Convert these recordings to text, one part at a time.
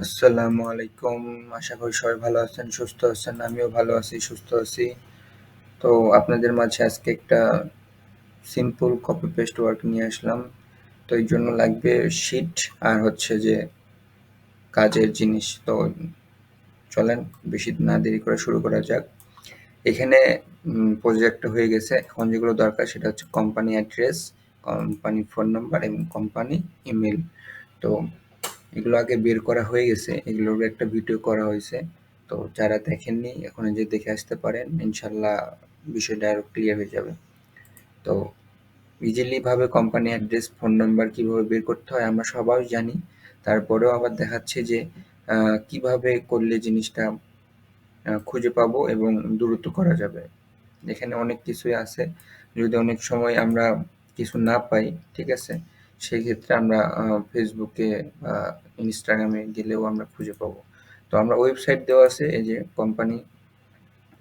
আসসালামু আলাইকুম। আশা করি সবাই ভালো আছেন, সুস্থ আছেন। আমিও ভালো আছি, সুস্থ আছি। তো আপনাদের মাঝে আজকে একটা সিম্পল কপি পেস্ট ওয়ার্ক নিয়ে আসলাম। তো এই জন্য লাগবে শিট আর হচ্ছে যে কাজের জিনিস। তো চলেন বেশি না দেরি করে শুরু করা যাক। এখানে প্রজেক্টটা হয়ে গেছে। এখন যেগুলো দরকার সেটা হচ্ছে company address, company phone number এবং কোম্পানি ইমেল। তো এগুলো আগে বের করা হয়ে গেছে, এগুলোর একটা ভিডিও করা হয়েছে। তো যারা দেখেননি এখন যে দেখে আসতে পারেন, ইনশাল্লাহ বিষয়টা আরো ক্লিয়ার হয়ে যাবে। তো ইজিলি ভাবে কোম্পানি অ্যাড্রেস ফোন নাম্বার কিভাবে বের করতে হয় আমরা সবাই জানি, তারপরেও আবার দেখাচ্ছে যে কিভাবে করলে জিনিসটা খুঁজে পাবো এবং দ্রুত করা যাবে। এখানে অনেক কিছুই আছে, যদি অনেক সময় আমরা কিছু না পাই, ঠিক আছে, সেই ক্ষেত্রে আমরা ফেসবুকে বা ইনস্টাগ্রামে গেলেও আমরা খুঁজে পাবো। তো আমরা ওয়েবসাইট দেওয়া আছে, এই যে কোম্পানি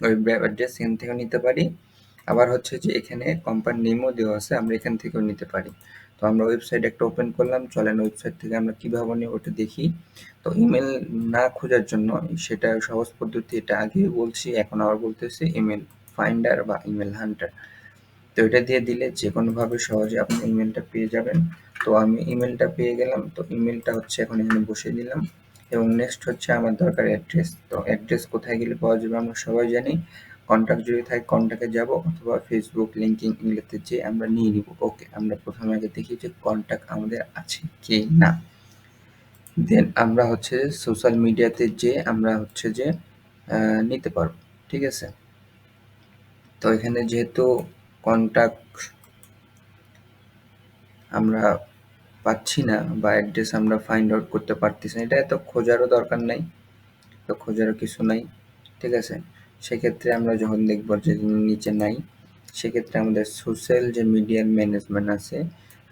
ওয়েব অ্যাড্রেস, এখান থেকেও নিতে পারি। আবার হচ্ছে যে এখানে কোম্পানি নেমও দেওয়া আছে, আমরা এখান থেকেও নিতে পারি। তো আমরা ওয়েবসাইট একটা ওপেন করলাম, চলেন ওয়েবসাইট থেকে আমরা কিভাবে নিই ওটা দেখি। তো ইমেল না খোঁজার জন্য সেটা সহজ পদ্ধতি, এটা আগেই বলছি এখন আবার বলতেছি, ইমেল ফাইন্ডার বা ইমেল হান্টার। তো এটা দিয়ে দিলে যে কোনোভাবে সহজে আপনি ইমেলটা পেয়ে যাবেন। তো আমি ইমেলটা পেয়ে গেলাম, তো ইমেলটা হচ্ছে এখন এখানে বসিয়ে দিলাম। এবং নেক্সট হচ্ছে আমার দরকার অ্যাড্রেস। তো অ্যাড্রেস কোথায় গেলে পাওয়া যাবে আমরা সবাই জানি, কন্ট্যাক্ট যদি থাকে কন্ট্যাক্টে যাব, অথবা ফেসবুক, লিঙ্কডিন এগুলোতে যেয়ে আমরা নিয়ে নিব। ওকে, আমরা প্রথমে আগে দেখি যে কন্ট্যাক্ট আমাদের আছে কি না। দেন আমরা হচ্ছে সোশ্যাল মিডিয়াতে যেয়ে আমরা হচ্ছে যে নিতে পারবো, ঠিক আছে। তো এখানে যেহেতু কন্ট্যাক্ট আমরা পাচ্ছি না বা অ্যাড্রেস আমরা ফাইন্ড আউট করতে পারতেছি না, এটা এত খোঁজারও দরকার নাই, তো খোঁজারও কিছু নাই, ঠিক আছে। সেক্ষেত্রে আমরা যখন দেখব যে নিচে নাই, সেক্ষেত্রে আমাদের সোশ্যাল যে মিডিয়ার ম্যানেজমেন্ট আছে,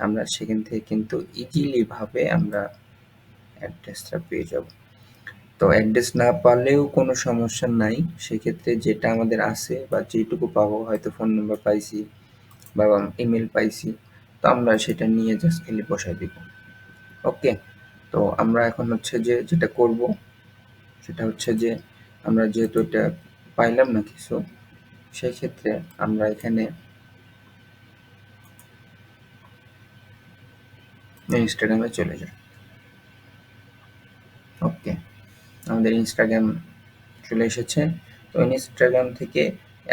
আমরা সেখান থেকে কিন্তু ইজিলি ভাবে আমরা অ্যাড্রেসটা পেয়ে যাব। তো অ্যাড্রেস না পারলেও কোনো সমস্যা নাই, সেক্ষেত্রে যেটা আমাদের আছে বা যেটুকু পাবো, হয়তো ফোন নাম্বার পাইছি বা ইমেল পাইছি, তো আমরা সেটা নিয়ে জাস্ট খালি বসাই দিব। ওকে, তো আমরা এখন হচ্ছে যে যেটা করব সেটা হচ্ছে যে আমরা যেহেতু এটা পাইলাম না কিছু, সেই ক্ষেত্রে আমরা এখানে ইনস্টাগ্রামে চলে যাই। ওকে, আমাদের ইনস্টাগ্রাম চলে এসেছে। তো ইনস্টাগ্রাম থেকে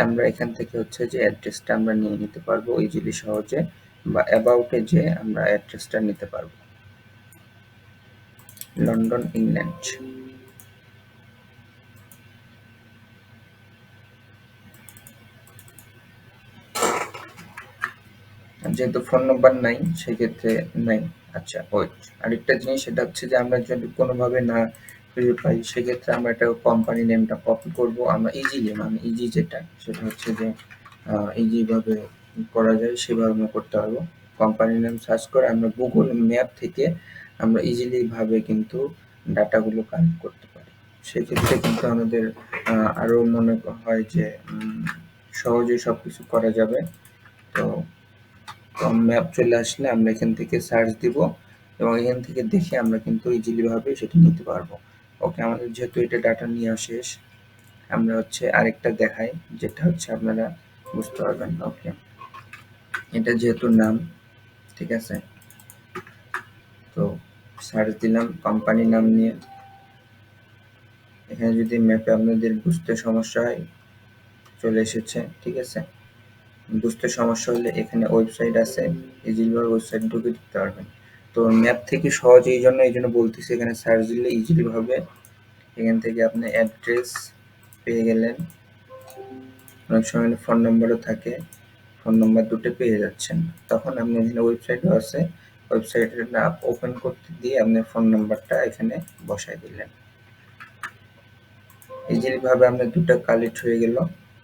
আমরা এখান থেকে হচ্ছে যে অ্যাড্রেসটা আমরা নিয়ে নিতে পারবো ইজিলি, সহজে, বা অ্যাবাউটে যে আমরা অ্যাড্রেসটা নিতে পারবো। London, England. যেহেতু ফোন নাম্বার নাই সেক্ষেত্রে নাই। আচ্ছা ওয়েট, আরেকটা জিনিস, সেটা হচ্ছে যে আমরা যদি কোনোভাবে না খুঁজে পাই, সেক্ষেত্রে আমরা একটা কোম্পানি নেমটা কপি করব। আমরা ইজিলি, মানে ইজি যেটা, সেটা হচ্ছে যে ইজিভাবে করা যায় সেভাবে আমরা করতে পারবো। কোম্পানি নেম সার্চ করে আমরা গুগল ম্যাপ থেকে আমরা ইজিলি ভাবে কিন্তু ডাটাগুলো কালেক্ট করতে পারি। সেক্ষেত্রে কিন্তু আমাদের আরও মনে হয় যে সহজেই সব কিছু করা যাবে। তো ম্যাপ চলে আসলে আমরা এখান থেকে সার্চ দিব এবং এখান থেকে দেখে আমরা কিন্তু ইজিলি ভাবে সেটা নিতে পারবো। ওকে, আমাদের যেহেতু এটা ডাটা নেওয়া শেষ, আমরা হচ্ছে আরেকটা দেখাই, যেটা হচ্ছে আপনারা বুঝতে পারবেন। ওকে, এটা যেহেতু নাম, ঠিক আছে, তো সার্চ দিলাম কোম্পানি নাম নিয়ে। এখানে যদি ম্যাপে আপনাদের বুঝতে সমস্যা হয়, চলে এসেছে, ঠিক আছে। বুঝতে সমস্যা হলে এখানে ওয়েবসাইট আছে, ইজিলিভাবে ওয়েবসাইট ঢুকে দিতে পারবেন। তো ম্যাপ থেকে সহজ, এই জন্য বলতেছি, এখানে সার্চ দিলে ইজিলি ভাবে এখান থেকে আপনি অ্যাড্রেস পেয়ে গেলেন। অনেক সময় ফোন নাম্বারও থাকে, ফোন নাম্বার দুটো পেয়ে যাচ্ছেন। তখন আপনি এখানে ওয়েবসাইটও আছে, ওয়েবসাইটটা ওপেন করতে দিয়ে আপনি ফোন নাম্বারটা এখানে বসাই দিলেন। ইজিলি ভাবে আপনার দুটো কালেক্ট হয়ে গেল।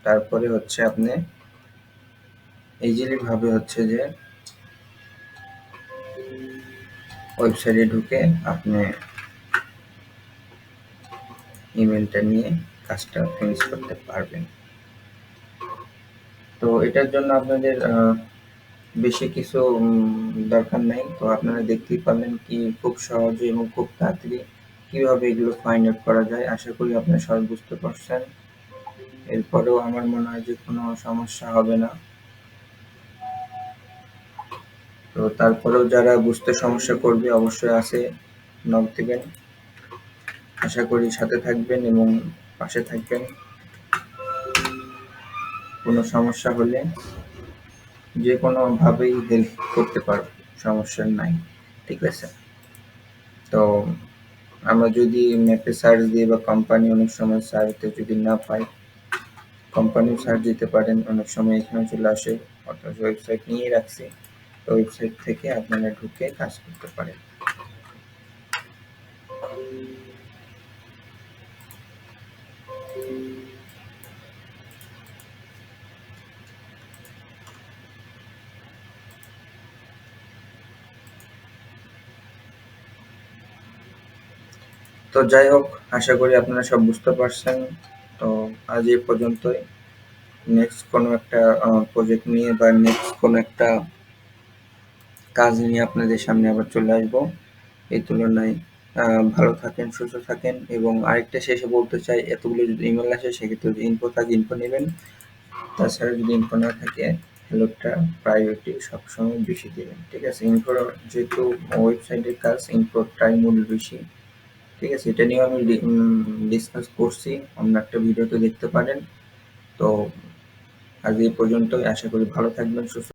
তারপরে হচ্ছে আপনি ইজিলি ভাবে হচ্ছে যে ওয়েবসাইটে ঢুকে আপনি ইমেলটা নিয়ে কাজটা ফিনিশ করতে পারবেন। তো এটার জন্য আপনাদের বেশি কিছু দরকার নাই। তো আপনারা দেখতেই পারলেন কি খুব সহজে এবং খুব তাড়াতাড়ি কিভাবে এগুলো ফাইন্ড আউট করা যায়। আশা করি আপনারা সবাই বুঝতে পারছেন। এরপরেও আমার মনে হয় যে কোনো সমস্যা হবে না। তো তারপরেও যারা বুঝতে সমস্যা করবে অবশ্যই আসে নক দিবেন। আশা করি সাথে থাকবেন এবং পাশে থাকবেন। কোনো সমস্যা হলে যে কোনোভাবেই হেল্প করতে পারবো, সমস্যা নাই। ঠিক আছে? তো আমরা যদি ম্যাপে সার্চ দিই বা কোম্পানি অনেক সময় সার্চে যদি না পাই, কোম্পানিও সার্চ দিতে পারেন, অনেক সময় এখানে চলে আসে, অর্থাৎ ওয়েবসাইট নিয়ে রাখছি, তো ওয়েবসাইট থেকে আপনারা ঢুকে কাজ করতে পারেন। তো যাই হোক, আশা করি আপনারা সব বুঝতে পারছেন। তো আজ এই পর্যন্তই। নেক্সট কোনো একটা প্রজেক্ট নিয়ে বা নেক্সট কোনো একটা কাজ নিয়ে আপনাদের সামনে আবার চলে আসবো। এই তুলনায় ভালো থাকেন, সুস্থ থাকেন। এবং আরেকটা শেষে বলতে চাই, এতগুলো যদি ইমেল আসে সেক্ষেত্রে যদি ইনফো থাকে ইনফো নেবেন, তাছাড়া যদি ইনফো না থাকে হ্যালোটা প্রায়োরিটি সবসময় বেশি দেবেন। ঠিক আছে? ইনফোর যেহেতু ওয়েবসাইটের কাজ, ইনফোটাই মূল বেশি। ঠিক আছে? এটা নিয়েও আমি ডিসকাস করছি, অন্য একটা ভিডিওতে দেখতে পারেন। তো আজ এই পর্যন্তই। আশা করি ভালো থাকবেন, সুস্থ